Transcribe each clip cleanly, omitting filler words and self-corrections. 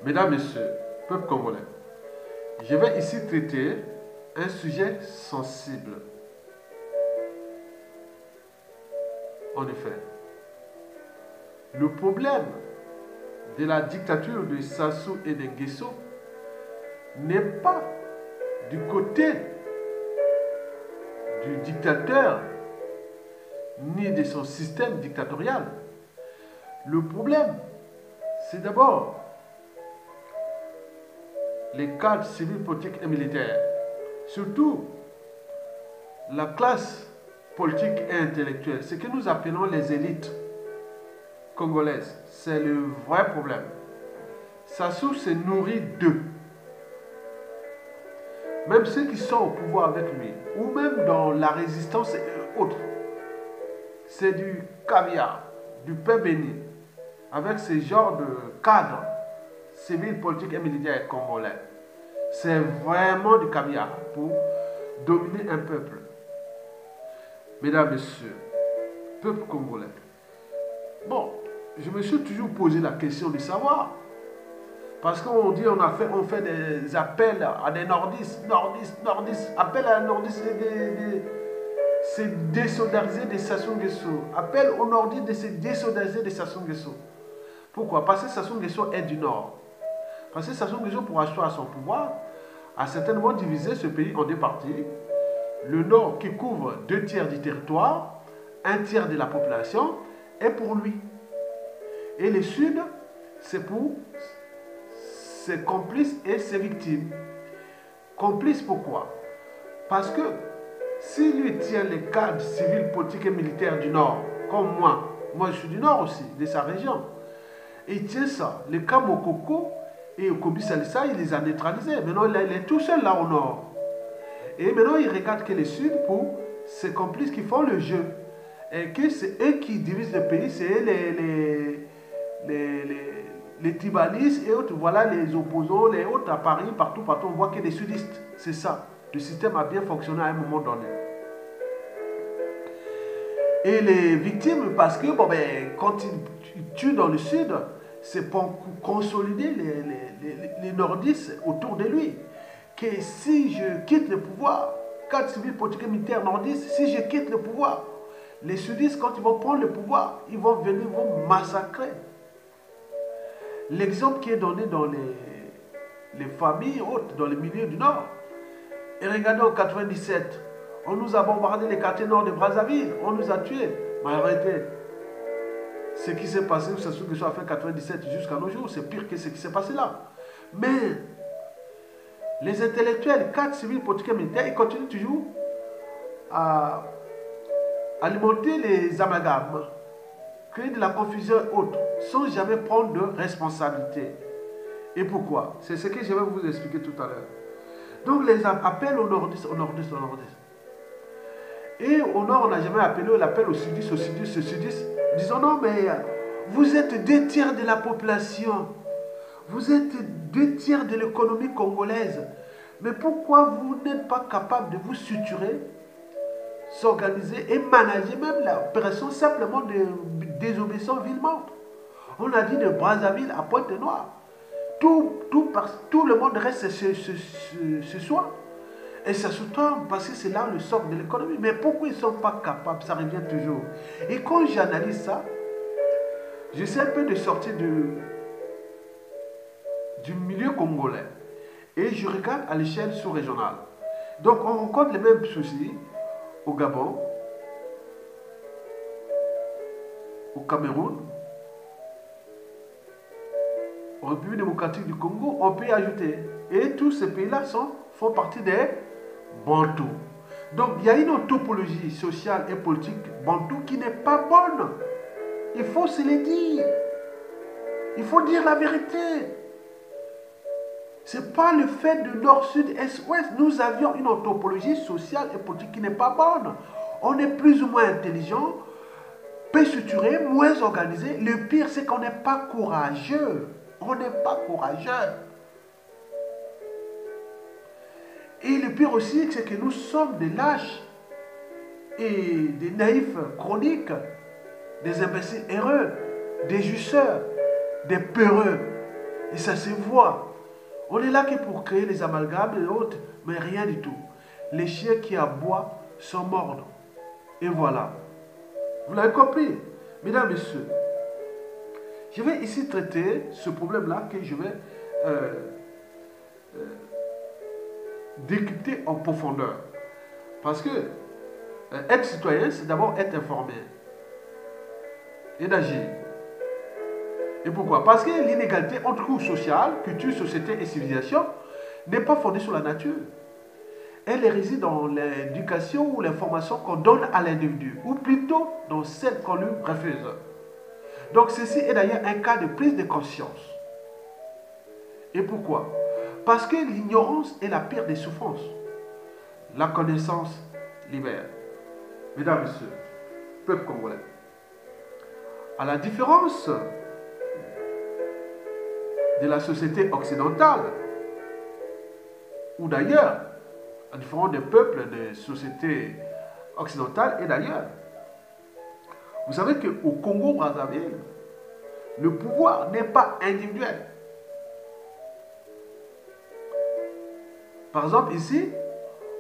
Mesdames, Messieurs, peuple congolais, je vais ici traiter un sujet sensible. En effet, le problème de la dictature de Sassou et d'Nguesso n'est pas du côté du dictateur ni de son système dictatorial. Le problème, c'est d'abord les cadres civils, politiques et militaires, surtout la classe politique et intellectuelle, ce que nous appelons les élites congolaises. C'est le vrai problème. Sassou se nourrit d'eux. Même ceux qui sont au pouvoir avec lui, ou même dans la résistance et autres, c'est du caviar, du pain béni, avec ce genre de cadres civils, politiques et militaires congolais. C'est vraiment du caviar pour dominer un peuple. Mesdames, Messieurs, peuple congolais. Bon, je me suis toujours posé la question de savoir. Parce qu'on dit, on fait des appels à des nordistes, appel à un nordiste, c'est désolidariser de Sassou Nguesso. Appel aux nordistes de se désolidariser de Sassou Nguesso. Pourquoi? Parce que Sassou Nguesso est du nord. Parce que Sassou Nguesso, pour asseoir son pouvoir, a certainement divisé ce pays en deux parties. Le nord qui couvre 2/3 du territoire, 1/3 de la population, est pour lui. Et le sud, c'est pour ses complices et ses victimes. Complices pourquoi? Parce que si lui tient les cadres civils, politiques et militaires du nord, comme moi je suis du nord aussi, de sa région, et il tient ça, les cas Mokoko et Okobi Salissa, il les a neutralisés. Maintenant, il est tout seul là au nord. Et maintenant, il regarde que le sud pour ses complices qui font le jeu. Et que c'est eux qui divisent le pays, c'est eux les tribalistes et autres. Voilà les opposants, les autres à Paris, partout, on voit que les sudistes. C'est ça. Le système a bien fonctionné à un moment donné. Et les victimes, parce que quand ils tuent dans le sud, c'est pour consolider les nordistes autour de lui. Que si je quitte le pouvoir, cadre civil, politique et militaire nordiste, si je quitte le pouvoir, les sudistes, quand ils vont prendre le pouvoir, ils vont venir, ils vont massacrer. L'exemple qui est donné dans les familles hautes, dans les milieux du Nord. Et regardez en 97, on nous a bombardé les quartiers nord de Brazzaville, on nous a tués. Mais arrêtez. Ce qui s'est passé, c'est ce que ça a fait 97 jusqu'à nos jours, c'est pire que ce qui s'est passé là. Mais les intellectuels, cadres civils, politiques et militaires, ils continuent toujours à alimenter les amalgames, créer de la confusion haute, sans jamais prendre de responsabilité. Et pourquoi? C'est ce que je vais vous expliquer tout à l'heure. Donc les appels aux nordistes, Et au nord, on n'a jamais appelé, on l'appelle aux sudistes, disons non, mais vous êtes 2/3 de la population. Vous êtes 2/3 de l'économie congolaise. Mais pourquoi vous n'êtes pas capable de vous suturer, s'organiser et manager même l'opération simplement de désobéissance villemont? On a dit de Brazzaville à Pointe-Noire. Tout le monde reste ce soir. Et ça se tombe parce que c'est là le socle de l'économie. Mais pourquoi ils ne sont pas capables? Ça revient toujours. Et quand j'analyse ça, j'essaie un peu de sortir du milieu congolais. Et je regarde à l'échelle sous-régionale. Donc on rencontre les mêmes soucis au Gabon, au Cameroun, en République démocratique du Congo, on peut y ajouter. Et tous ces pays-là font partie des Bantous. Donc il y a une topologie sociale et politique Bantou qui n'est pas bonne. Il faut se le dire. Il faut dire la vérité. Ce n'est pas le fait de nord, sud, est, ouest. Nous avions une topologie sociale et politique qui n'est pas bonne. On est plus ou moins intelligent, peu structuré, moins organisé. Le pire, c'est qu'on n'est pas courageux. On n'est pas courageux. Et le pire aussi, c'est que nous sommes des lâches et des naïfs chroniques, des imbéciles heureux, des jusseurs, des peureux. Et ça se voit. On est là que pour créer les amalgames et autres, mais rien du tout. Les chiens qui aboient sont morts. Et voilà. Vous l'avez compris, mesdames et messieurs. Je vais ici traiter ce problème-là que je vais décrypter en profondeur. Parce que être citoyen, c'est d'abord être informé et d'agir. Et pourquoi? Parce que l'inégalité entre couches sociales, culture, société et civilisation n'est pas fondée sur la nature. Elle réside dans l'éducation ou l'information qu'on donne à l'individu, ou plutôt dans celle qu'on lui refuse. Donc ceci est d'ailleurs un cas de prise de conscience. Et pourquoi? Parce que l'ignorance est la pire des souffrances. La connaissance libère. Mesdames et messieurs, peuple congolais, à la différence de la société occidentale, ou d'ailleurs, à différence des peuples des sociétés occidentales et d'ailleurs, vous savez qu'au Congo-Brazzaville, le pouvoir n'est pas individuel. Par exemple, ici,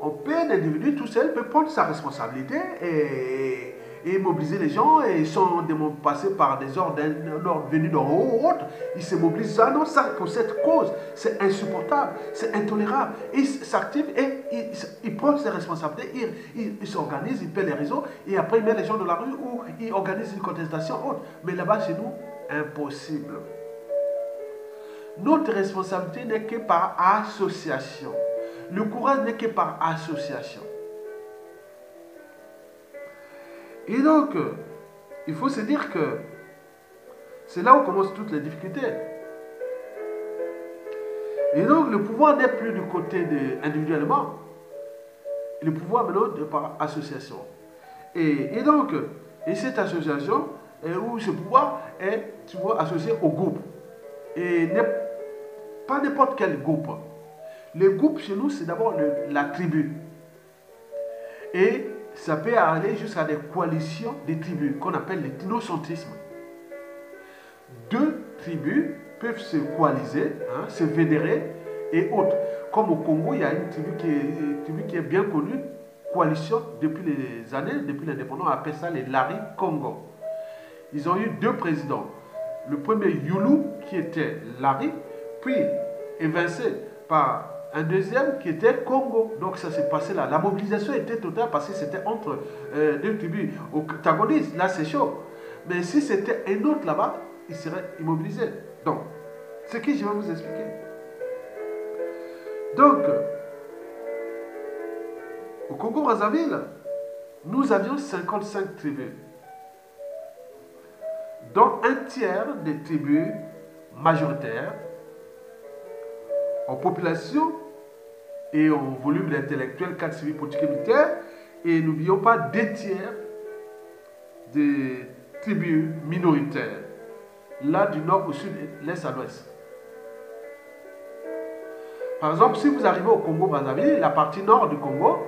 un individu tout seul peut prendre sa responsabilité et mobiliser les gens et sans passer par des ordres venus d'en haut ou autre. Il se mobilise. Ah non, ça, pour cette cause, c'est insupportable, c'est intolérable. Il s'active et il prend ses responsabilités, il s'organise, il paie les réseaux et après il met les gens dans la rue ou il organise une contestation autre. Mais là-bas, chez nous, impossible. Notre responsabilité n'est que par association. Le courage n'est que par association. Et donc, il faut se dire que c'est là où commencent toutes les difficultés. Et donc, le pouvoir n'est plus du côté individuellement. Le pouvoir maintenant est par association. Et donc, cette association, où ce pouvoir est, tu vois, associé au groupe. Et pas n'importe quel groupe. Le groupe chez nous, c'est d'abord la tribu. Et ça peut aller jusqu'à des coalitions de tribus qu'on appelle l'ethnocentrisme. Deux tribus peuvent se coaliser, se fédérer et autres. Comme au Congo, il y a une tribu qui est bien connue, coalition depuis les années, depuis l'indépendance, on appelle ça les Lari Congo. Ils ont eu deux présidents. Le premier Youlou, qui était Lari, puis évincé par un deuxième qui était Congo. Donc ça s'est passé là. La mobilisation était totale parce que c'était entre deux tribus antagonistes. Là c'est chaud. Mais si c'était un autre là-bas, il serait immobilisé. Donc, ce que je vais vous expliquer. Donc, au Congo-Brazzaville, nous avions 55 tribus. Dont un tiers des tribus majoritaires en population et en volume intellectuel, cadre civil, politique et militaire. Et n'oublions pas 2 tiers des tribus minoritaires. Là, du nord au sud, l'est à l'ouest. Par exemple, si vous arrivez au Congo-Brazzaville, la partie nord du Congo,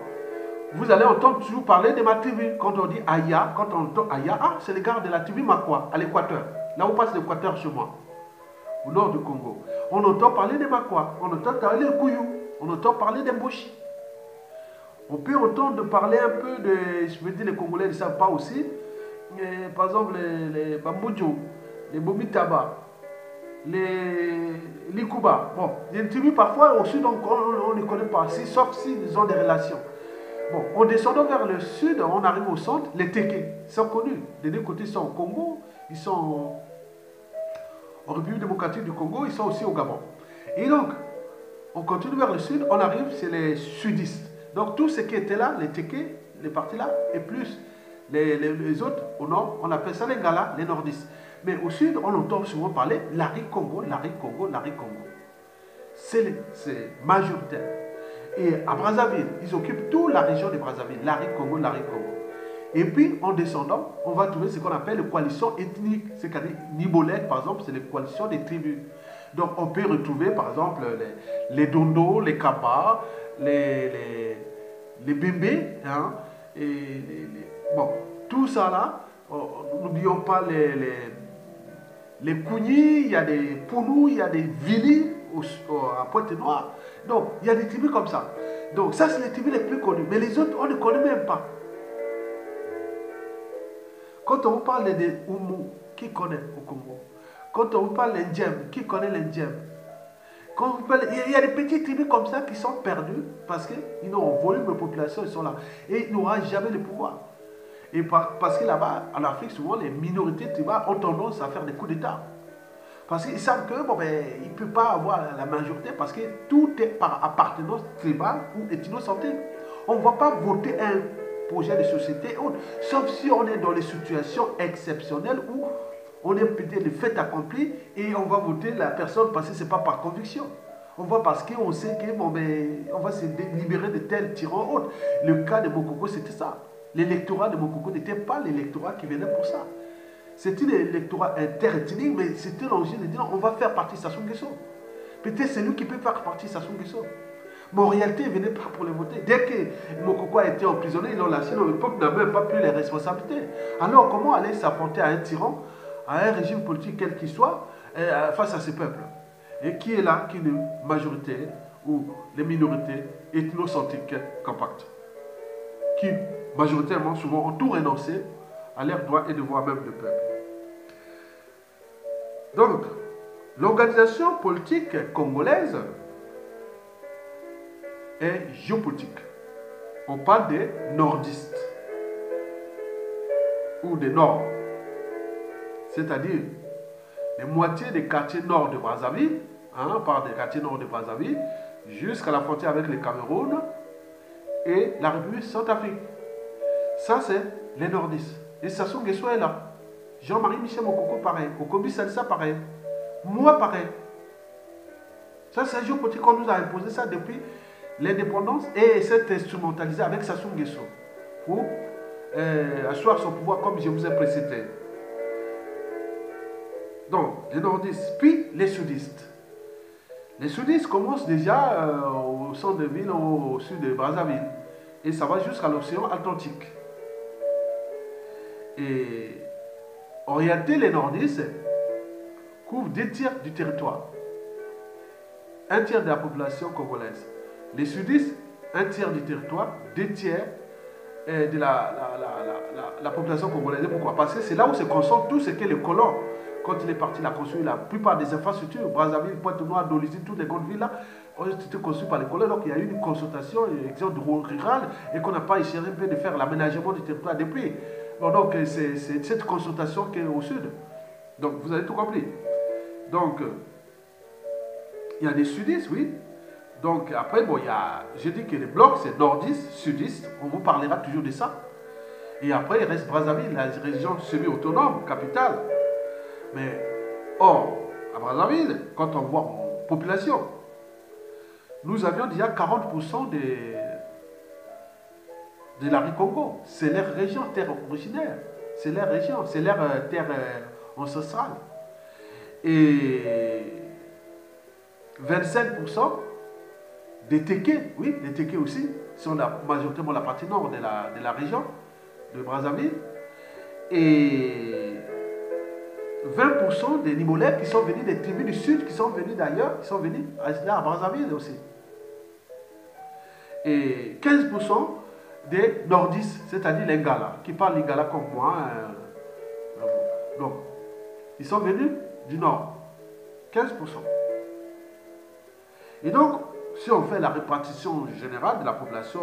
vous allez entendre toujours parler de ma tribu. Quand on dit Aya, quand on entend Aya, c'est le gars de la tribu Makwa, à l'équateur. Là où passe l'équateur chez moi, au nord du Congo. On entend parler des Makwa, on entend parler des Kouyou, on entend parler des Mboshi. On peut entendre parler un peu de, je veux dire, les Congolais ne savent pas aussi, mais, par exemple les Bambodjo, les Bomitaba, les Likuba. Bon, il y a une tribu parfois au sud, on ne connaît pas, sauf s'ils ont des relations. Bon, en descendant vers le sud, on arrive au centre, les Téké, ils sont connus. Les deux côtés sont au Congo, ils sont en République démocratique du Congo, ils sont aussi au Gabon. Et donc, on continue vers le sud, on arrive, c'est les sudistes. Donc, tout ce qui était là, les Téké, les parties là, et plus les autres au nord, on appelle ça les Ngala, les nordistes. Mais au sud, on entend souvent parler Lari Congo, Lari Congo, Lari Congo. C'est majoritaire. Et à Brazzaville, ils occupent toute la région de Brazzaville, Lari Congo, Lari Congo. Et puis, en descendant, on va trouver ce qu'on appelle les coalitions ethniques. C'est-à-dire, Nibolais, par exemple, c'est les coalitions des tribus. Donc, on peut retrouver, par exemple, les Dondo, les Kaba, les Bembé, hein, bon, tout ça là, n'oublions pas les Kougny, il y a des Pounou, il y a des Vili à Pointe-Noire. Donc, il y a des tribus comme ça. Donc, ça, c'est les tribus les plus connues. Mais les autres, on ne connaît même pas. Quand on vous parle des Oumou, qui connaît au Congo? Quand on vous parle des Ndjem, qui connaît les Ndjem? Il y a des petites tribus comme ça qui sont perdues parce qu'ils ont un volume de population, ils sont là. Et ils n'auront jamais le pouvoir. Et parce que là-bas, en Afrique, souvent, les minorités tribales ont tendance à faire des coups d'État. Parce qu'ils savent que bon, ben, ils ne peuvent pas avoir la majorité parce que tout est par appartenance tribale ou ethnocentrique. On ne va pas voter un projet de société autre, sauf si on est dans les situations exceptionnelles où on est peut-être le fait accompli et on va voter la personne parce que ce n'est pas par conviction. On va parce qu'on sait que bon, ben, on va se libérer de tels tyrans autres. Le cas de Mokoko, c'était ça. L'électorat de Mokoko n'était pas l'électorat qui venait pour ça. C'était l'électorat interethnique, mais c'était l'enjeu de dire on va faire partie de Sassou Nguesso. Peut-être c'est lui qui peut faire partie de Sassou Nguesso. Mais en réalité, il ne venait pas pour le voter. Dès que Mokoko a été emprisonné, ils l'ont lâché. Le peuple n'a même pas pris les responsabilités. Alors, comment aller s'affronter à un tyran, à un régime politique quel qu'il soit, face à ce peuple? Et qui est là, qui est une majorité ou les minorités ethnocentriques compactes, qui majoritairement, souvent, ont tout renoncé à leurs droits et devoirs même de peuple. Donc, l'organisation politique congolaise est géopolitique. On parle des nordistes ou des nords, c'est-à-dire les moitiés des quartiers nord de Brazzaville, on parle des quartiers nord de Brazzaville, jusqu'à la frontière avec le Cameroun et la République Centrafrique. Ça, c'est les nordistes. Et Sassou Nguesso est là. Jean-Marie Michel Mokoko, pareil. Okobi Salsa, pareil. Moi, pareil. Ça, c'est un géopolitique qu'on nous a imposé ça depuis l'indépendance et c'est instrumentalisé avec Sassou Nguesso pour asseoir son pouvoir comme je vous ai précédé. Donc, les nordistes, puis les sudistes. Les sudistes commencent déjà au centre de ville, au sud de Brazzaville. Et ça va jusqu'à l'océan Atlantique. Et en réalité, les nordistes couvrent 2 tiers du territoire. 1 tiers de la population congolaise. Les sudistes, 1 tiers du territoire, 2 tiers de la population congolaise. Pourquoi? Parce que c'est là où se concentre tout ce que les colons, quand il est parti, il a construit la plupart des infrastructures, Brazzaville, Pointe-Noire, Dolisie, toutes les grandes villes là, ont été construites par les colons. Donc il y a eu une consultation, une exemple rurale, et qu'on n'a pas essayé de faire l'aménagement du territoire depuis. Bon, donc c'est cette consultation qui est au sud. Donc vous avez tout compris. Donc il y a des sudistes, oui. Donc après, bon, j'ai dit que les blocs, c'est nordistes, sudistes, on vous parlera toujours de ça. Et après, il reste Brazzaville, la région semi-autonome, capitale. Mais, or, à Brazzaville, quand on voit en population, nous avions déjà 40% de la Congo. C'est leur région, terre originaire. C'est leur région, c'est leur terre ancestrale. Et 25% des Tékés, oui, les Tékés aussi, sont majoritairement la partie nord de la région de Brazzaville. Et 20% des Nimolais qui sont venus des tribus du sud, qui sont venus d'ailleurs, qui sont venus à Brazzaville aussi. Et 15% des nordistes, c'est-à-dire les Ngala, qui parlent lingala comme moi. Donc, ils sont venus du nord. 15%. Et donc, si on fait la répartition générale de la population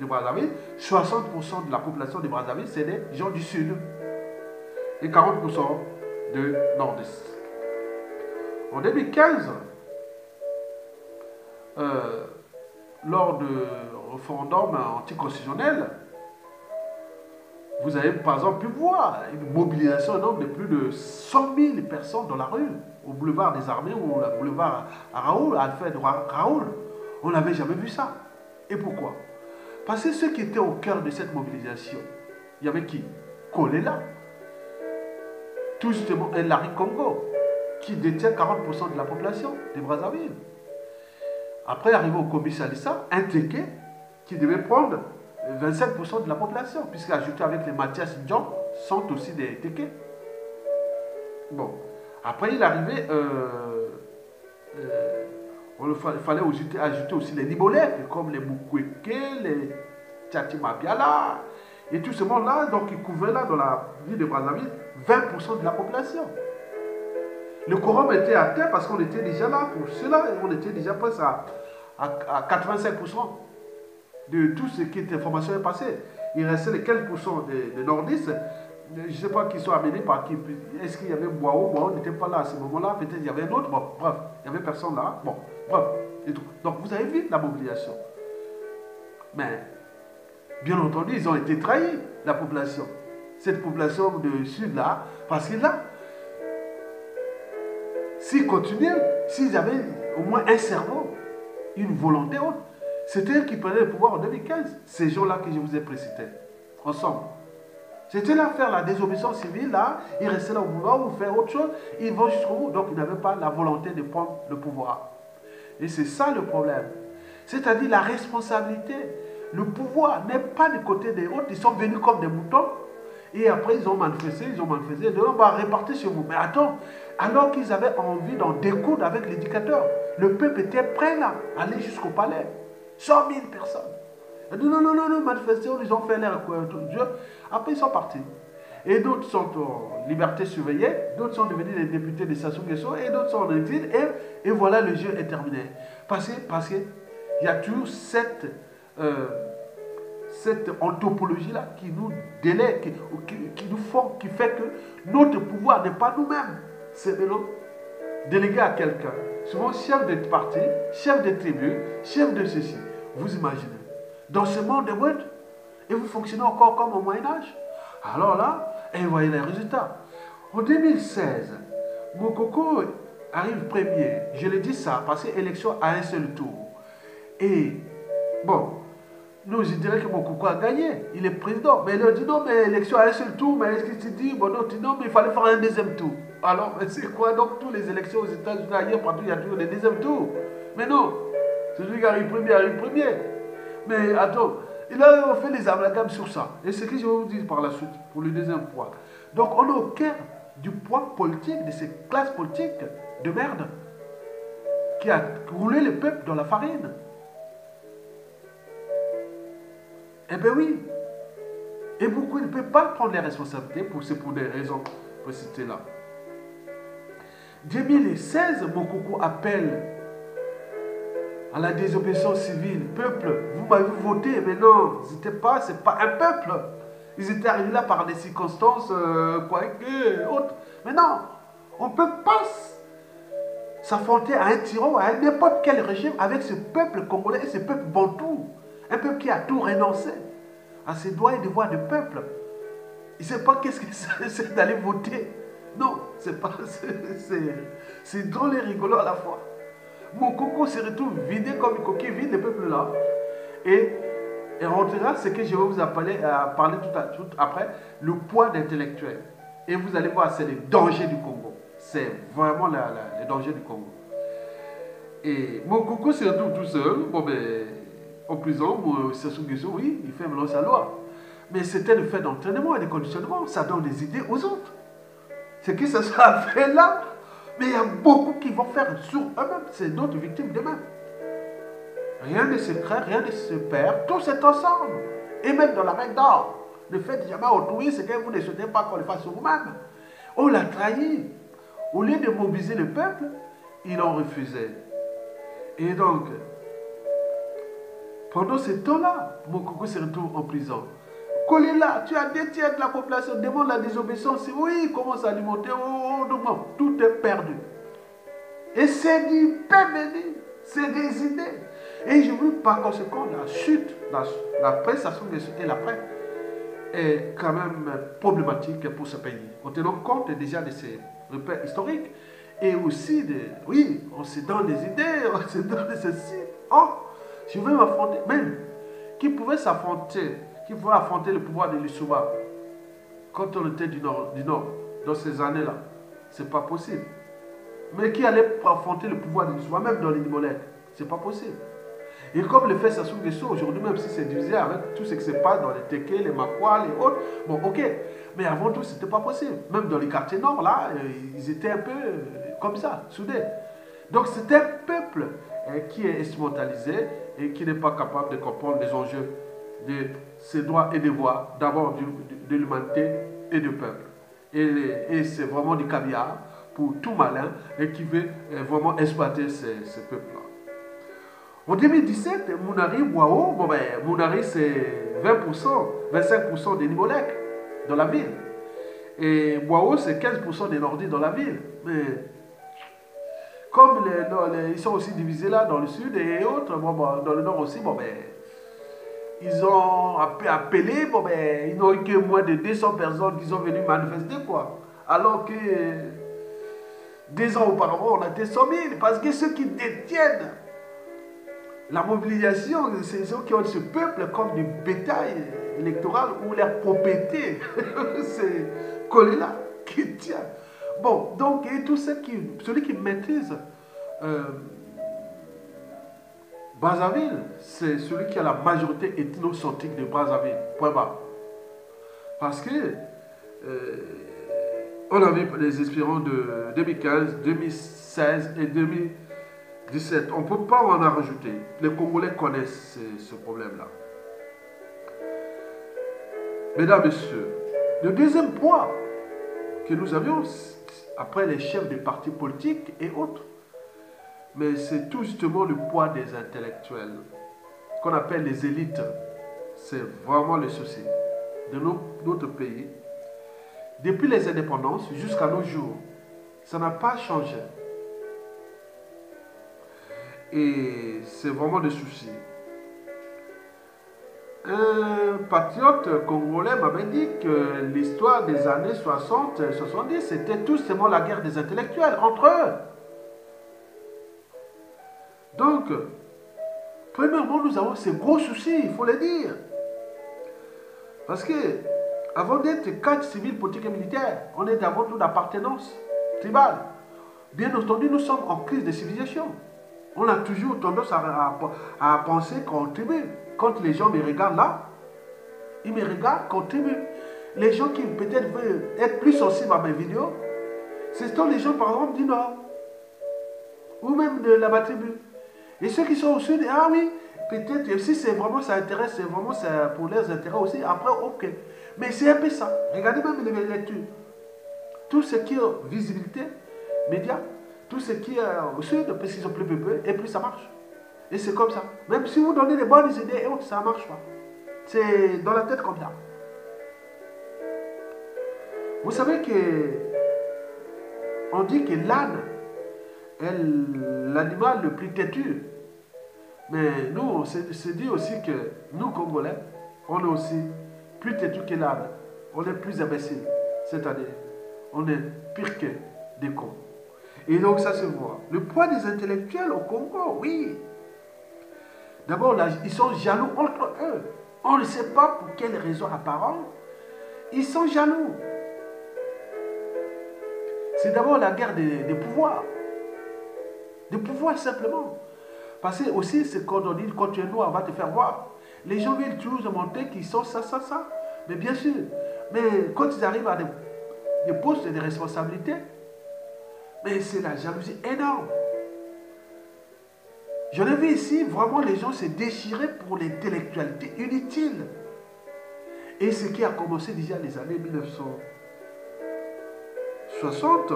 de Brazzaville, 60% de la population de Brazzaville, c'est des gens du sud. Et 40% de nordistes. En 2015, lors du référendum anticonstitutionnel, vous avez par exemple pu voir une mobilisation énorme de plus de 100 000 personnes dans la rue, au boulevard des Armées ou au boulevard à Raoul, à Alfred Raoul. On n'avait jamais vu ça. Et pourquoi? Parce que ceux qui étaient au cœur de cette mobilisation, il y avait qui? Kolela. Tout justement un Larry Congo, qui détient 40% de la population de Brazzaville. Après, arrivé au Kobi Salissa, un Téké qui devait prendre 25% de la population, puisqu'ajouté avec les Mathias Ndjong sont aussi des Tékés. Bon. Après, il arrivait, il fallait ajouter aussi les Libolèques, comme les Mukwege, les Tchatimabiala, et tout ce monde-là, donc ils couvraient là, dans la ville de Brazzaville, 20% de la population. Le quorum était atteint parce qu'on était déjà là pour cela, on était déjà presque à 85% de tout ce qui était information est passé. Il restait les quelques pourcents des nordistes. Je ne sais pas qui sont amenés par qui. Est-ce qu'il y avait Boao? Boao n'était pas là à ce moment-là. Peut-être il y avait un autre. Bon, bref, il n'y avait personne là. Bon, bref. Et tout. Donc vous avez vu la mobilisation. Mais, bien entendu, ils ont été trahis, la population. Cette population du sud là, parce que là, s'ils continuaient, s'ils avaient au moins un cerveau, une volonté haute, c'était eux qui prenaient le pouvoir en 2015. Ces gens-là que je vous ai précités, ensemble. C'était là faire la désobéissance civile, là, ils restaient là au pouvoir ou faire autre chose, ils vont jusqu'au bout. Donc ils n'avaient pas la volonté de prendre le pouvoir. Et c'est ça le problème. C'est-à-dire la responsabilité. Le pouvoir n'est pas du côté des autres, ils sont venus comme des moutons. Et après ils ont manifesté, et on va répartir chez vous. Mais attends, alors qu'ils avaient envie d'en découdre avec l'éducateur, le peuple était prêt là, à aller jusqu'au palais. 100 000 personnes. Ils ont dit non, manifester, ils ont fait leur Dieu. Après, ils sont partis. Et d'autres sont en liberté surveillée, d'autres sont devenus les députés de Sassou Nguesso, et d'autres sont en exil, et voilà, le jeu est terminé. Parce qu'il y a toujours cette anthropologie-là qui nous délègue, qui nous forme, qui fait que notre pouvoir n'est pas nous-mêmes. C'est de l'autre. Délégué à quelqu'un, souvent chef de parti, chef de tribu, chef de ceci. Vous imaginez, dans ce monde de web, et vous fonctionnez encore comme au Moyen-Âge. Alors là, et vous voyez les résultats. En 2016, Mokoko arrive premier. Je le dis ça parce que l'élection a un seul tour. Et bon, nous, je dirais que Mokoko a gagné. Il est président. Mais il a dit non, mais l'élection a un seul tour. Mais est-ce qu'il se dit, bon, non, mais il fallait faire un deuxième tour. Alors, c'est quoi donc toutes les élections aux États-Unis, ailleurs, partout, il y a toujours des deuxièmes tours. Mais non, celui qui arrive premier. Mais attends, il a fait les amalgames sur ça. Et c'est ce que je vais vous dire par la suite, pour le deuxième point. Donc, on est au cœur du point politique, de ces classes politiques de merde qui a roulé le peuple dans la farine. Eh bien oui. Et beaucoup ne peuvent pas prendre les responsabilités pour des raisons précitées là. 2016, Mokoko appelle à la désobéissance civile. Peuple, vous m'avez voté, mais non, c'est pas un peuple. Ils étaient arrivés là par des circonstances, autres. Mais non, on ne peut pas s'affronter à un tyran, à n'importe quel régime avec ce peuple congolais et ce peuple bantou. Un peuple qui a tout renoncé à ses droits et devoirs de peuple. Il ne sait pas qu'est-ce que c'est d'aller voter. Non, c'est pas. C'est drôle et rigolo à la fois. Mokoko se retrouve vidé comme une coquille vide, le peuple là. Et rentrera ce que je vais vous parler tout après, le poids d'intellectuel. Et vous allez voir, c'est le danger du Congo. C'est vraiment le danger du Congo. Et Mokoko se retrouve tout seul. Bon, ben, en prison, Sassou Nguesso, oui, il fait maintenant sa loi. Mais c'était le fait d'entraînement et de conditionnement. Ça donne des idées aux autres. Ce que ça sera fait là. Mais il y a beaucoup qui vont faire sur eux-mêmes. C'est d'autres victimes d'eux-mêmes. Rien ne se crée, rien ne se perd. Tout c'est ensemble. Et même dans la règle d'or. Le fait de jamais autrui, c'est que vous ne souhaitez pas qu'on le fasse sur vous-même. On l'a trahi. Au lieu de mobiliser le peuple, ils l'ont refusé. Et donc, pendant ce temps-là, Mokoko se retrouve en prison. Kolela, tu as 2 tiers de la population, demande la désobéissance. Oui, il commence à alimenter. Non, tout est perdu. Et c'est du PMD, c'est des idées. Et je veux par conséquent la chute, la prestation et l'après est quand même problématique pour ce pays. En tenant compte déjà de ces repères historiques et aussi on se donne des idées, on se donne ceci. Oh, je veux m'affronter, même qui pouvait s'affronter, qui pouvait affronter le pouvoir de l'Issouba quand on était du Nord, dans ces années-là. C'est pas possible. Mais qui allait affronter le pouvoir de l'Issouba, même dans les Libolèques, c'est pas possible. Et comme le fait Sassou Nguesso, aujourd'hui, même si c'est divisé avec tout ce qui se passe dans les Téké, les Makwa, les autres, bon, ok. Mais avant tout, c'était pas possible. Même dans les quartiers nord, là, ils étaient un peu comme ça, soudés. Donc, c'est un peuple qui est instrumentalisé et qui n'est pas capable de comprendre les enjeux de ses droits et devoirs, d'abord de l'humanité et du peuple. Et c'est vraiment du caviar pour tout malin et qui veut vraiment exploiter ce peuple-là. En 2017, Mounari Boao, bon ben, Mounari c'est 20%, 25% des Nibolek dans la ville. Et Boao c'est 15% des Nordis dans la ville. Mais comme ils sont aussi divisés là dans le sud et autres, bon, dans le nord aussi, bon ben, ils ont appelé, bon ben, ils n'ont eu que moins de 200 personnes qui sont venues manifester quoi. Alors que 2 ans auparavant, on a été 100 000 parce que ceux qui détiennent la mobilisation, c'est ceux qui ont ce peuple comme du bétail électoral ou leur propriété. C'est Kolela qui tient. Bon, donc, et tout celui qui maîtrise Brazzaville, c'est celui qui a la majorité ethnocentrique de Brazzaville. Point bas. Parce que on avait les expériences de 2015, 2016 et 2017. On ne peut pas en rajouter. Les Congolais connaissent ce problème-là. Mesdames, Messieurs, le deuxième point que nous avions, après les chefs des partis politiques et autres, mais c'est tout justement le poids des intellectuels, qu'on appelle les élites. C'est vraiment le souci de notre pays. Depuis les indépendances jusqu'à nos jours, ça n'a pas changé. Et c'est vraiment le souci. Un patriote congolais m'avait dit que l'histoire des années 60-70, c'était tout simplement la guerre des intellectuels entre eux. Donc, premièrement, nous avons ces gros soucis, il faut le dire. Parce que, avant d'être cadre civil, politique et militaire, on est avant tout d'appartenance tribale. Bien entendu, nous sommes en crise de civilisation. On a toujours tendance à penser qu'on tribu. Quand les gens me regardent là, ils me regardent qu'on tribu. Les gens qui peut-être veulent être plus sensibles à mes vidéos, ce sont les gens par exemple du Nord, ou même de la tribu. Et ceux qui sont au Sud, ah oui, peut-être, si c'est vraiment ça intéresse, c'est vraiment ça pour leurs intérêts aussi, après, ok. Mais c'est un peu ça. Regardez même les lectures. Tout ce qui est visibilité, médias, tout ce qui est au Sud, parce qu'ils sont plus peuplés, et plus ça marche. Et c'est comme ça. Même si vous donnez des bonnes idées, ça ne marche pas. C'est dans la tête comme ça. Vous savez que on dit que l'âne est l'animal le plus têtu. Mais nous, on se dit aussi que nous, Congolais, on est aussi plus têtu que l'âne. On est plus imbécile. C'est-à-dire, on est pire que des cons. Et donc, ça se voit. Le poids des intellectuels au Congo, oui. D'abord, ils sont jaloux entre eux. On ne sait pas pour quelle raison apparente. Ils sont jaloux. C'est d'abord la guerre des pouvoirs. Des pouvoirs simplement. Parce que aussi, c'est quand on dit, quand tu es noir, on va te faire voir. Les gens viennent toujours montrer qu'ils sont ça. Mais bien sûr. Mais quand ils arrivent à des postes et des responsabilités, mais c'est la jalousie énorme. J'en ai vu ici, vraiment, les gens se déchiraient pour l'intellectualité inutile. Et ce qui a commencé déjà les années 1960.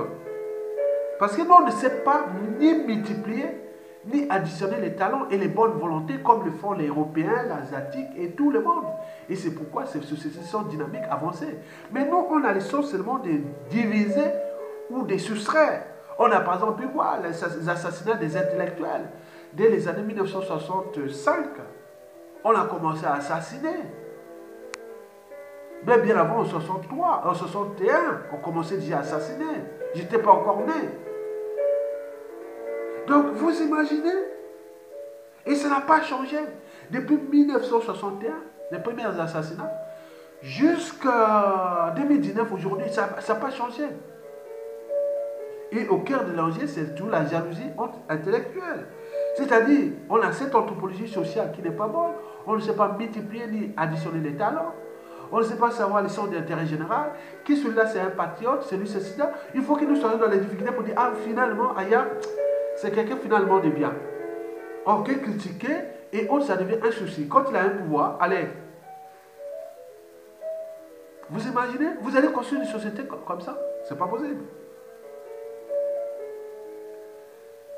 Parce que nous, on ne sait pas ni multiplier, ni additionner les talents et les bonnes volontés comme le font les Européens, les Asiatiques et tout le monde. Et c'est pourquoi ces sociétés sont dynamiques, avancées. Mais nous, on a les sources seulement de diviser ou de soustraire. On a par exemple pu voir les assassinats des intellectuels. Dès les années 1965, on a commencé à assassiner. Mais bien avant, en 63, en 61, on commençait déjà à assassiner. Je n'étais pas encore né. Donc, vous imaginez? Et ça n'a pas changé. Depuis 1961, les premiers assassinats, jusqu'à 2019, aujourd'hui, ça n'a pas changé. Et au cœur de l'enjeu, c'est toute la jalousie intellectuelle. C'est-à-dire, on a cette anthropologie sociale qui n'est pas bonne. On ne sait pas multiplier ni additionner les talents. On ne sait pas savoir les sens d'intérêt général. Qui celui-là c'est un patriote, celui c'est cela. Il faut que nous soyons dans les difficultés pour dire, ah finalement, Aya, c'est quelqu'un finalement de bien. Or, que critiquer et autre, ça devient un souci. Quand il a un pouvoir, allez. Vous imaginez, vous allez construire une société comme ça? C'est pas possible.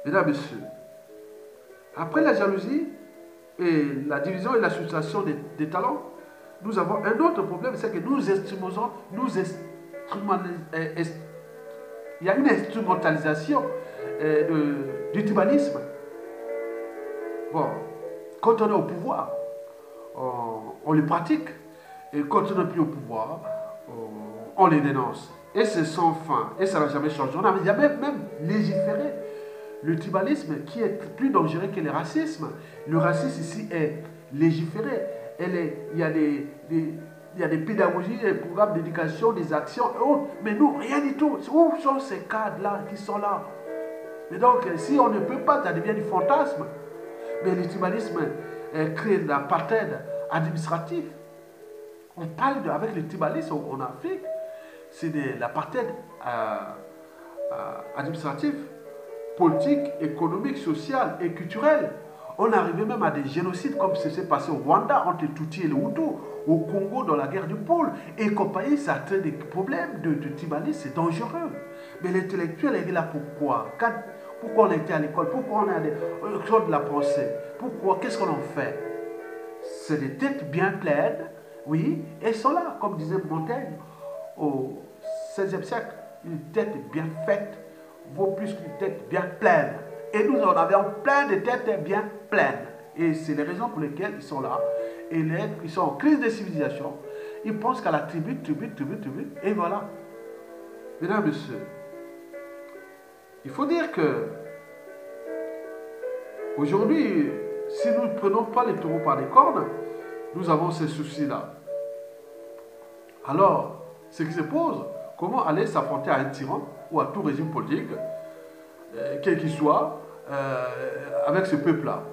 Mesdames, Messieurs, après la jalousie et la division et l'association des talents, nous avons un autre problème, c'est que il y a une instrumentalisation du tribalisme. Bon, quand on est au pouvoir, on le pratique, et quand on n'est plus au pouvoir, on les dénonce. Et c'est sans fin, et ça n'a jamais changé. On a même légiféré. Le tribalisme qui est plus dangereux que le racisme. Le racisme ici est légiféré. Il y a des pédagogies, des programmes d'éducation, des actions et autres. Mais nous, rien du tout. Où sont ces cadres-là qui sont là? Mais donc, si on ne peut pas, ça devient du fantasme. Mais le tribalisme crée de l'apartheid administratif. On parle avec le tribalisme en Afrique, c'est de l'apartheid administratif, politique, économique, social et culturel. On arrivait même à des génocides comme ce qui s'est passé au Rwanda entre les Tutsis et les Hutus, au Congo dans la guerre du pôle et compagnie. Ça a créé des problèmes de tribalisme, c'est dangereux. Mais l'intellectuel est là pourquoi? Pourquoi on était à l'école? Pourquoi on a des choses de la pensée? Pourquoi? Qu'est-ce qu'on en fait? C'est des têtes bien pleines, oui, elles sont là, comme disait Montaigne au XVIe siècle. Une tête bien faite vaut plus qu'une tête bien pleine. Et nous en avions plein de têtes bien pleines. Et c'est les raisons pour lesquelles ils sont là. Et ils sont en crise de civilisation. Ils pensent qu'à la tribu. Et voilà. Mesdames, Messieurs, il faut dire que aujourd'hui, si nous ne prenons pas les taureaux par les cornes, nous avons ces soucis-là. Alors, ce qui se pose, comment aller s'affronter à un tyran ou à tout régime politique, quel qu'il soit, avec ce peuple-là?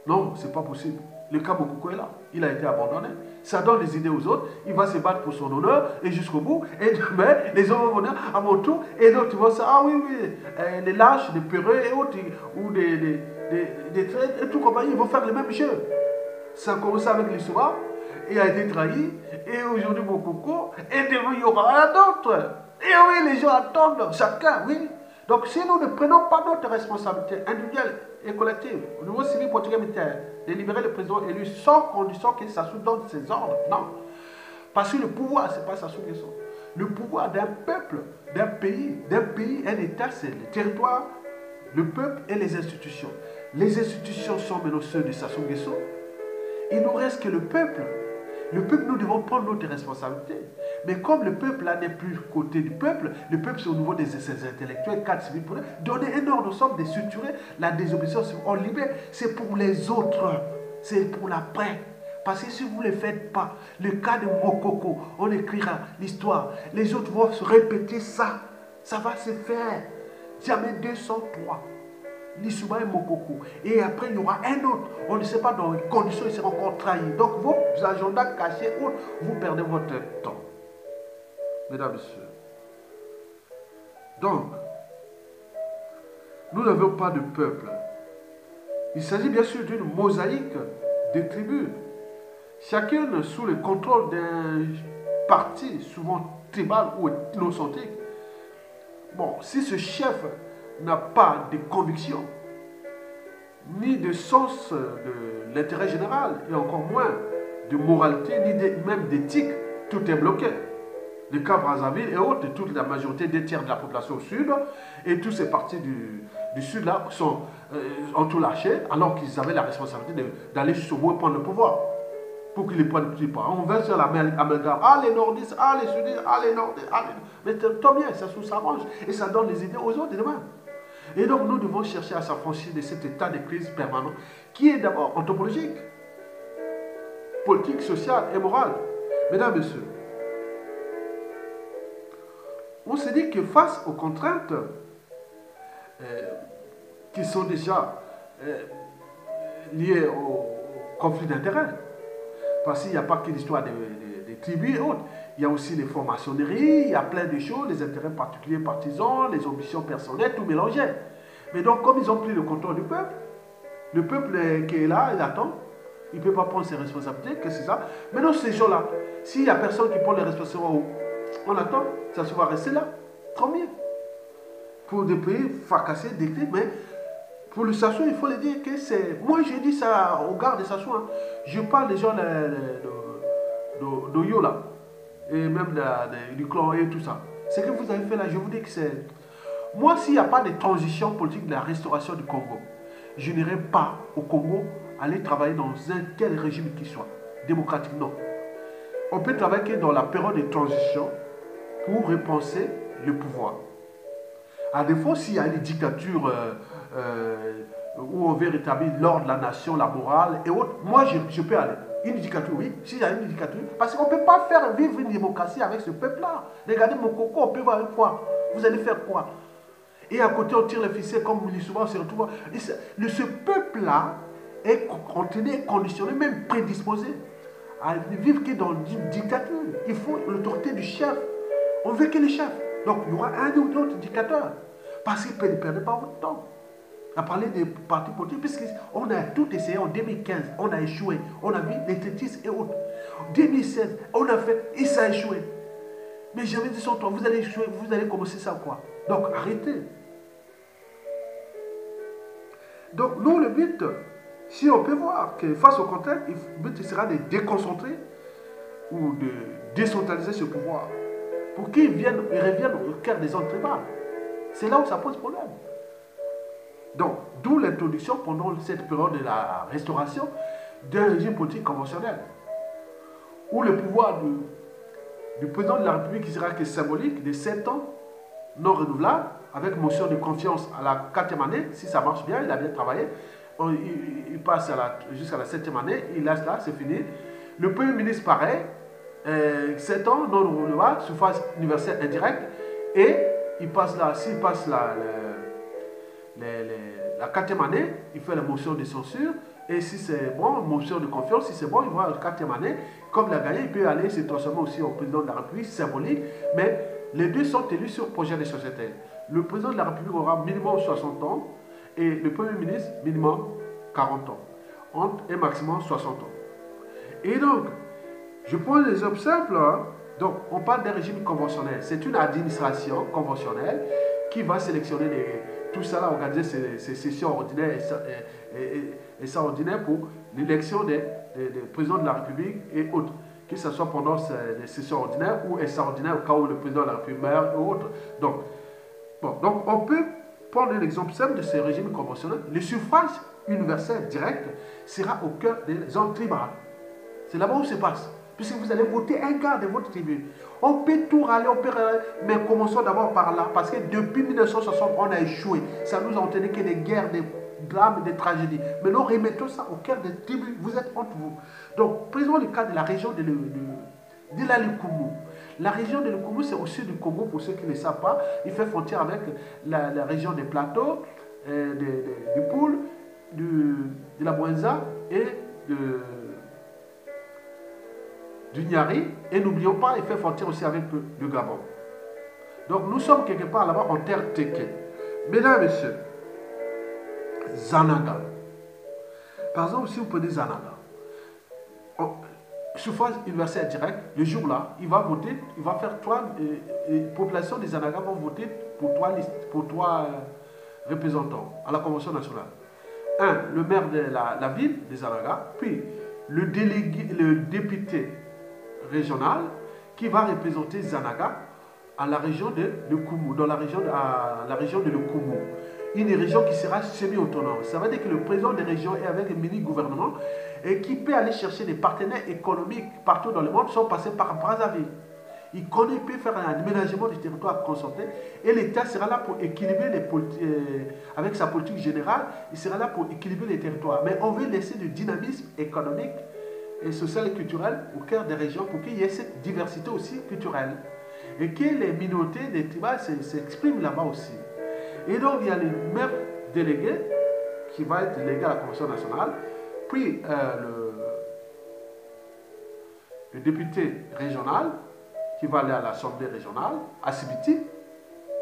Non, ce n'est pas possible. Le cas Mokoko est là. Il a été abandonné. Ça donne des idées aux autres. Il va se battre pour son honneur et jusqu'au bout. Et demain, les hommes vont venir à mon tour. Et d'autres vont dire, ah oui, les lâches, les peureux et autres, ou des traîtres et tout compagnie, ils vont faire le même jeu. Ça a commencé avec l'histoire. Il a été trahi. Et aujourd'hui, Mokoko. Et demain, il y aura d'autres. Et oui, les gens attendent. Chacun, oui. Donc, si nous ne prenons pas notre responsabilité individuelle et collective, au niveau civil, politique et militaire, de libérer le président élu sans condition qu'il Sassou donne ses ordres, non. Parce que le pouvoir, ce n'est pas Sassou Nguesso. Le pouvoir d'un peuple, d'un pays, un État, c'est le territoire, le peuple et les institutions. Les institutions sont maintenant ceux de Sassou Nguesso. Il nous reste que le peuple. Le peuple, nous devons prendre notre responsabilité. Mais comme le peuple là n'est plus côté du peuple, le peuple c'est au niveau des intellectuels, cadres civils, pour donner un ordre, nous sommes de structurer la désobéissance. On libère, c'est pour les autres, c'est pour l'après. Parce que si vous ne le faites pas, le cas de Mokoko, on écrira l'histoire, les autres vont se répéter ça. Ça va se faire. Jamais 203. Lissouba et Mokoko. Et après, il y aura un autre. On ne sait pas dans quelles conditions ils seront encore trahis. Donc, vos agendas cachés, vous perdez votre temps. Mesdames et messieurs. Donc, nous n'avons pas de peuple. Il s'agit bien sûr d'une mosaïque de tribus. Chacune sous le contrôle d'un parti, souvent tribal ou ethnocentrique. Bon, si ce chef n'a pas de conviction, ni de sens de l'intérêt général, et encore moins de moralité, ni même d'éthique, tout est bloqué. Le cas Brazzaville et autres, toute la majorité des tiers de la population au sud, et tous ces partis du sud là ont tout lâché, alors qu'ils avaient la responsabilité d'aller sur eux prendre le pouvoir. Pour qu'ils ne les prennent pas. On va sur la amalgame. Ah, les nordistes, ah, les sudistes, ah, les nordistes, ah, les... Mais tant bien, ça s'arrange. Et ça donne les idées aux autres demain. Et donc, nous devons chercher à s'affranchir de cet état de crise permanent, qui est d'abord anthropologique, politique, social et moral. Mesdames et messieurs, on se dit que face aux contraintes qui sont déjà liées au conflit d'intérêts. Parce qu'il n'y a pas que l'histoire des tribus et autres. Il y a aussi les francs-maçonneries, il y a plein de choses, les intérêts particuliers partisans, les ambitions personnelles, tout mélangé. Mais donc, comme ils ont pris le contrôle du peuple, le peuple qui est là, il attend, il ne peut pas prendre ses responsabilités, qu'est-ce que c'est ça? Maintenant, ces gens-là, s'il n'y a personne qui prend les responsabilités, on attend, ça se va rester là, tant mieux. Pour des pays fracassés, décrits, mais pour le Sassou, il faut le dire que c'est... Moi, je dis ça au gars de Sassou, hein. Je parle des gens d'Oyo, là, et même du clan et tout ça. Ce que vous avez fait là, je vous dis que c'est... Moi, s'il n'y a pas de transition politique de la restauration du Congo, je n'irai pas au Congo aller travailler dans un tel régime qu'il soit. Démocratique, non. On peut travailler que dans la période de transition pour repenser le pouvoir. À défaut, s'il y a une dictature où on veut rétablir l'ordre de la nation, la morale et autres, moi je peux aller. Une dictature, oui, s'il y a une dictature, parce qu'on ne peut pas faire vivre une démocratie avec ce peuple-là. Regardez mon coco, on peut voir avec quoi? Vous allez faire quoi? Et à côté, on tire les ficelles, comme on dit souvent, on se retrouve. Ce peuple-là est contenu, conditionné, même prédisposé à vivre que dans une dictature. Il faut l'autorité du chef. On veut que le chef. Donc, il y aura un ou l'autre dictateur. Parce qu'il ne perdez pas votre temps à parler des partis politiques, puisqu'on a tout essayé en 2015, on a échoué. On a vu les tétistes et autres. En 2016, on a fait, et ça a échoué. Mais j'avais dit son temps, vous allez échouer, vous allez commencer ça quoi? Donc, arrêtez. Donc, nous, le but, si on peut voir que face au contexte, le but sera de déconcentrer ou de décentraliser ce pouvoir pour qu'il revienne au cœur des zones tribales. C'est là où ça pose problème. Donc, d'où l'introduction pendant cette période de la restauration d'un régime politique conventionnel où le pouvoir du président de la République qui sera que symbolique de 7 ans non renouvelable avec motion de confiance à la 4e année, si ça marche bien, il a bien travaillé, il passe jusqu'à la 7e année, il lâche là, c'est fini. Le Premier ministre, pareil, 7 ans non renouvelable, suffrage universel indirect, et il passe là, s'il passe là, la 4e année, il fait la motion de censure, et si c'est bon, motion de confiance, si c'est bon, il va à la 4e année, comme il a gagné, il peut aller se transformer aussi au président de la République, symbolique, mais les deux sont élus sur projet de société. Le président de la République aura minimum 60 ans et le Premier ministre minimum 40 ans. Et maximum 60 ans. Et donc, je prends des exemples simples. Hein. Donc, on parle d'un régime conventionnel. C'est une administration conventionnelle qui va sélectionner tout ça, là, organiser ces sessions ordinaires et extraordinaires pour l'élection des présidents de la République et autres. Que ce soit pendant les sessions ordinaires ou extraordinaires au cas où le président de la République meurt ou autre. Donc, on peut prendre un exemple simple de ces régimes conventionnels. Le suffrage universel direct sera au cœur des zones tribales. C'est là-bas où ça se passe. Puisque vous allez voter un quart de votre tribu. On peut tout râler, mais commençons d'abord par là. Parce que depuis 1960, on a échoué. Ça nous a entraîné que des guerres, des drames, des tragédies. Mais nous remettons ça au cœur des tribus. Vous êtes entre vous. Donc, prenons le cas de la région de la Lukumu. La région de Lukumu, c'est au sud du Congo, pour ceux qui ne le savent pas. Il fait frontière avec la région des plateaux, du Poul, de la Bouenza et du Nyari. Et n'oublions pas, il fait frontière aussi avec le Gabon. Donc, nous sommes quelque part là-bas en terre Teke. Mesdames et messieurs, Zanaga. Par exemple, si vous prenez Zanaga, suffrage universel direct, le jour-là, il va voter, il va faire les populations des Zanaga vont voter pour trois représentants à la Convention nationale. Un, le maire de la ville des Zanaga, puis le député régional qui va représenter Zanaga à la région de Lukumu, dans la région de Lukumu. Une région qui sera semi-autonome. Ça veut dire que le président des régions est avec un mini-gouvernement et qui peut aller chercher des partenaires économiques partout dans le monde sans passer par Brazzaville. Il connaît, il peut faire un aménagement du territoire concentré et l'État sera là pour équilibrer avec sa politique générale, il sera là pour équilibrer les territoires. Mais on veut laisser du dynamisme économique et social et culturel au cœur des régions pour qu'il y ait cette diversité aussi culturelle et que les minorités des tribus s'expriment là-bas aussi. Et donc, il y a les mêmes délégués qui va être délégué à la Convention nationale, puis le député régional qui va aller à l'Assemblée régionale, à Sibiti,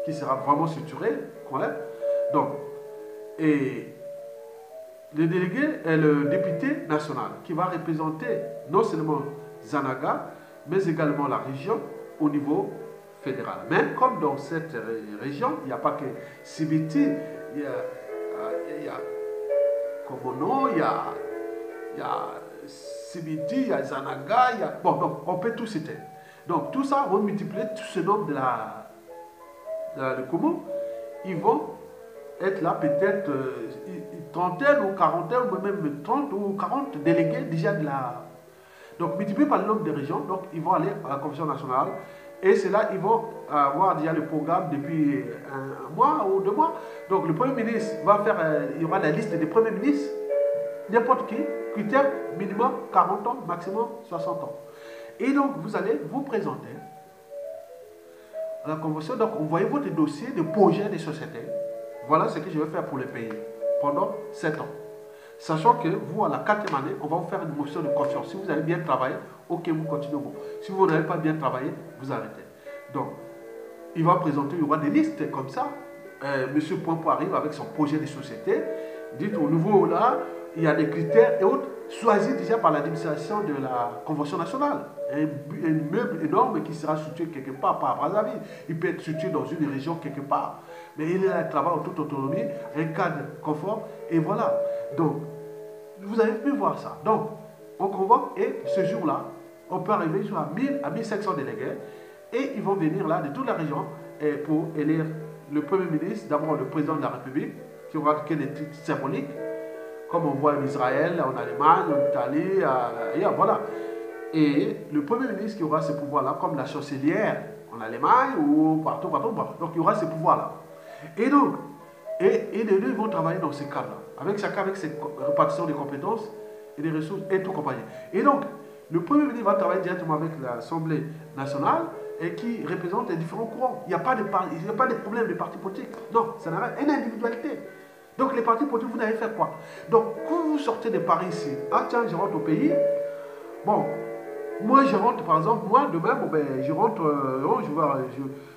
qui sera vraiment structuré, donc, et le délégué est le député national qui va représenter non seulement Zanaga, mais également la région au niveau fédéral. Même comme dans cette région, il n'y a pas que Sibiti, il y a Komono, il y a Sibiti, il y a Zanaga, bon, donc on peut tout citer. Donc tout ça, on va multiplier tout ce nombre de Komo, ils vont être là peut-être une trentaine ou quarantaine, ou même 30 ou 40 délégués déjà de la... Donc multiplié par le nombre de régions, donc ils vont aller à la Convention nationale, et c'est là ils vont avoir déjà le programme depuis un mois ou 2 mois. Donc le Premier ministre va faire, il y aura la liste des premiers ministres, n'importe qui, critère minimum 40 ans, maximum 60 ans. Et donc vous allez vous présenter à la Convention, donc vous voyez votre dossier de projet de société. Voilà ce que je vais faire pour le pays pendant 7 ans. Sachant que vous, à la 4e année, on va vous faire une motion de confiance. Si vous avez bien travaillé, ok, vous continuez bon. Si vous n'avez pas bien travaillé, vous arrêtez. Donc, il va présenter, il y aura des listes comme ça. Monsieur Poinpo arrive avec son projet de société. Dites au nouveau là, il y a des critères et autres, choisis déjà par l'administration de la Convention nationale. Un immeuble énorme qui sera situé quelque part, pas à Brazzaville. Il peut être situé dans une région quelque part. Mais il est là, il travaille en toute autonomie, un cadre confort, et voilà. Donc, vous avez pu voir ça. Donc, on convoque, et ce jour-là, on peut arriver à 1000 à 1500 délégués, et ils vont venir là de toute la région pour élire le Premier ministre, d'abord le président de la République, qui aura des titres symboliques, comme on voit en Israël, en Allemagne, en Italie, ailleurs, voilà. Et le Premier ministre qui aura ce pouvoir-là, comme la chancelière en Allemagne ou partout. Donc, il y aura ce pouvoir-là. Et donc, les deux vont travailler dans ces cadres-là, avec chacun avec ses répartitions des compétences et des ressources et tout compagnie. Et donc, le Premier ministre va travailler directement avec l'Assemblée nationale et qui représente les différents courants. Il n'y a pas de problème de partis politiques. Non, ça n'a rien, une individualité. Donc, les partis politiques, vous n'avez fait quoi? Donc, quand vous sortez de Paris ici, ah tiens, je rentre au pays, bon, moi je rentre par exemple, moi demain, bon, ben, je rentre,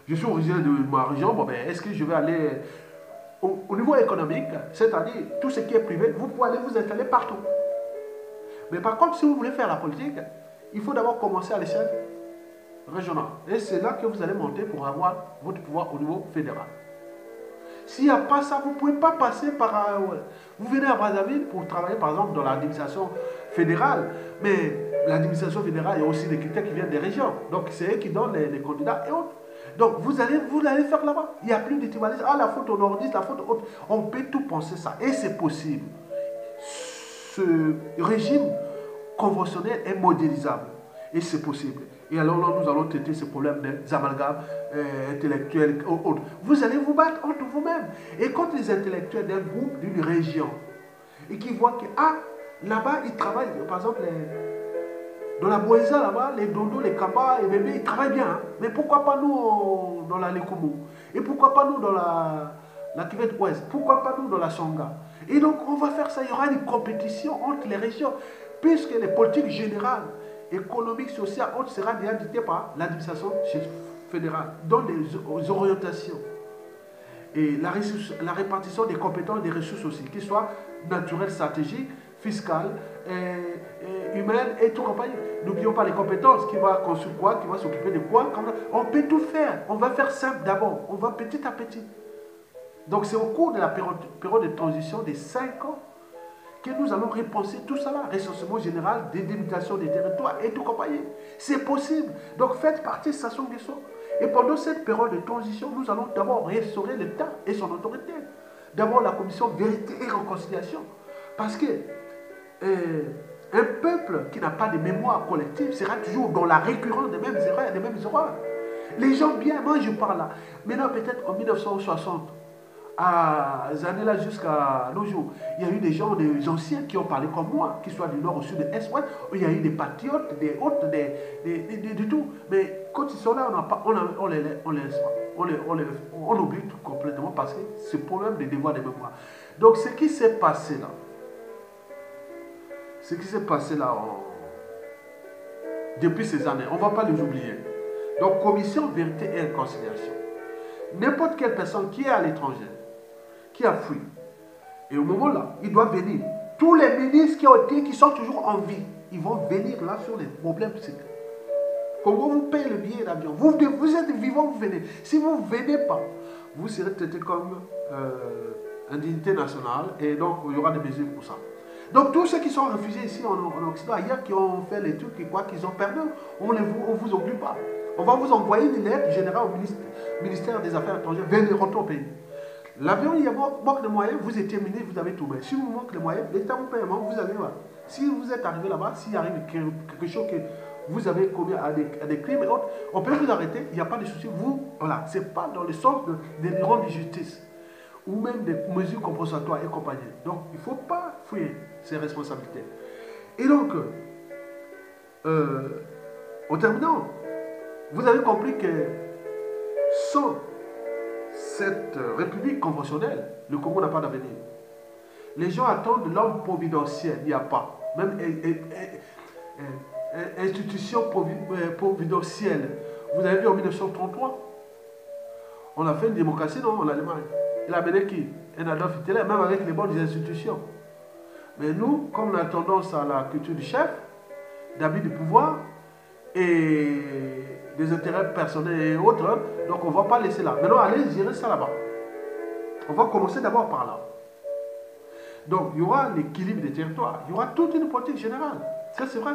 je suis originaire de ma région, bon, ben, est-ce que je vais aller au niveau économique, c'est-à-dire tout ce qui est privé, vous pouvez aller vous installer partout. Mais par contre, si vous voulez faire la politique, il faut d'abord commencer à l'échelle régionale. Et c'est là que vous allez monter pour avoir votre pouvoir au niveau fédéral. S'il n'y a pas ça, vous ne pouvez pas passer par... vous venez à Brazzaville pour travailler par exemple dans l'administration fédérale, mais l'administration fédérale, il y a aussi des critères qui viennent des régions. Donc c'est eux qui donnent les candidats et autres. Donc vous allez faire là-bas. Il n'y a plus de tribalisme. Ah, la faute au nordiste, la faute au autre. On peut tout penser ça. Et c'est possible. Ce régime conventionnel est modélisable. Et c'est possible. Et alors là, nous allons traiter ce problème des amalgames intellectuels et autres. Vous allez vous battre entre vous-même. Et quand les intellectuels d'un groupe, d'une région, et qui voient que, ah, là-bas, ils travaillent, par exemple, dans la Boéza, là-bas, les Dodo, les Kaba, les bébés, ils travaillent bien. Hein. Mais pourquoi pas nous dans la Lekoumou? Et pourquoi pas nous dans la Cuvette Ouest? Pourquoi pas nous dans la Songa? Et donc, on va faire ça. Il y aura une compétition entre les régions, puisque les politiques générales, économiques, sociales, autres, sera déjà dictées par l'administration fédérale, dans les orientations. Et la répartition des compétences et des ressources aussi, qu'elles soient naturelles, stratégiques, fiscales, humaines et tout compagnie. N'oublions pas les compétences, qui va construire quoi, qui va s'occuper de quoi. On peut tout faire. On va faire simple d'abord. On va petit à petit. Donc c'est au cours de la période de transition des 5 ans que nous allons repenser tout ça là, recensement général, délimitation des territoires et tout compagnie. C'est possible. Donc faites partie de Sassou Nguesso. Et pendant cette période de transition, nous allons d'abord restaurer l'État et son autorité. D'abord la commission vérité et réconciliation. Parce que un peuple qui n'a pas de mémoire collective sera toujours dans la récurrence des mêmes erreurs. Les gens bien, moi je parle là. Maintenant peut-être en 1960, à ces années-là jusqu'à nos jours, il y a eu des gens, des anciens qui ont parlé comme moi, qui soient du nord au sud, de l'est, ouest, il y a eu des patriotes, des autres, de tout. Mais quand ils sont là, on les laisse pas. On oublie tout complètement parce que c'est le problème des devoirs de mémoire. Donc ce qui s'est passé là, depuis ces années, on ne va pas les oublier. Donc commission, vérité et réconciliation. N'importe quelle personne qui est à l'étranger, qui a fui, et au moment là, il doit venir. Tous les ministres qui sont toujours en vie, ils vont venir là sur les problèmes. Congo vous paye le billet d'avion. Vous êtes vivant, vous venez. Si vous ne venez pas, vous serez traité comme indignité nationale et donc il y aura des mesures pour ça. Donc tous ceux qui sont réfugiés ici en Occident, ailleurs, qui ont fait les trucs et quoi qu'ils ont perdu, on ne vous oublie pas. On va vous envoyer une lettre générale au ministère des Affaires étrangères. Venez, rentrer au pays. L'avion, il y a manque de moyens, vous étiez ministre, vous avez tout. Mais si vous manquez de moyens, l'État vous paye, vous allez là. Si vous êtes arrivé là-bas, s'il arrive quelque chose que vous avez commis à des crimes et autres, on peut vous arrêter, il n'y a pas de souci. Vous, voilà, ce n'est pas dans le sens de rendre justice ou même des mesures compensatoires et compagnie. Donc, il ne faut pas fouiller ces responsabilités. Et donc, en terminant, vous avez compris que sans cette république conventionnelle, le Congo n'a pas d'avenir. Les gens attendent l'homme providentiel, il n'y a pas. Même institution providentielle. Vous avez vu en 1933, on a fait une démocratie, non, en Allemagne. Il a mené qui? Un Adolf Hitler, même avec les bonnes institutions. Mais nous, comme on a tendance à la culture du chef, d'habit du pouvoir et des intérêts personnels et autres, donc on ne va pas laisser là. Maintenant, allez gérer ça là-bas. On va commencer d'abord par là. Donc, il y aura l'équilibre des territoires. Il y aura toute une politique générale. Ça, c'est vrai.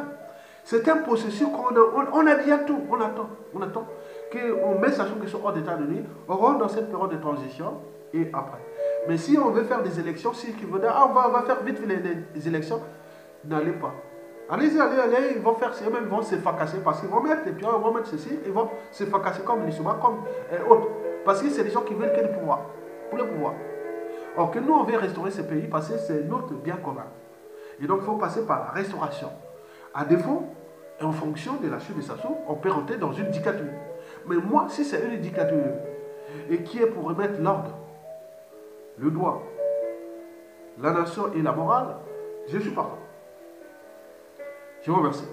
C'est un processus qu'on a dit à tout. On attend. On attend qu'on met Sassou Nguesso hors d'état de nuit. On rentre dans cette période de transition et après. Mais si on veut faire des élections, si qui veut dire, on va faire vite les élections, n'allez pas. Allez-y, allez, ils vont faire, eux-mêmes vont se fracasser parce qu'ils vont mettre les pions, ils vont mettre ceci, ils vont se fracasser comme les Souba, comme autres. Parce que c'est des gens qui veulent que le pouvoir, pour le pouvoir. Or que nous, on veut restaurer ce pays parce que c'est notre bien commun. Et donc, il faut passer par la restauration. À défaut, en fonction de la chute de Sassou, on peut rentrer dans une dictature. Mais moi, si c'est une dictature et qui est pour remettre l'ordre, le droit, la nation et la morale, je suis partant. Je vous remercie.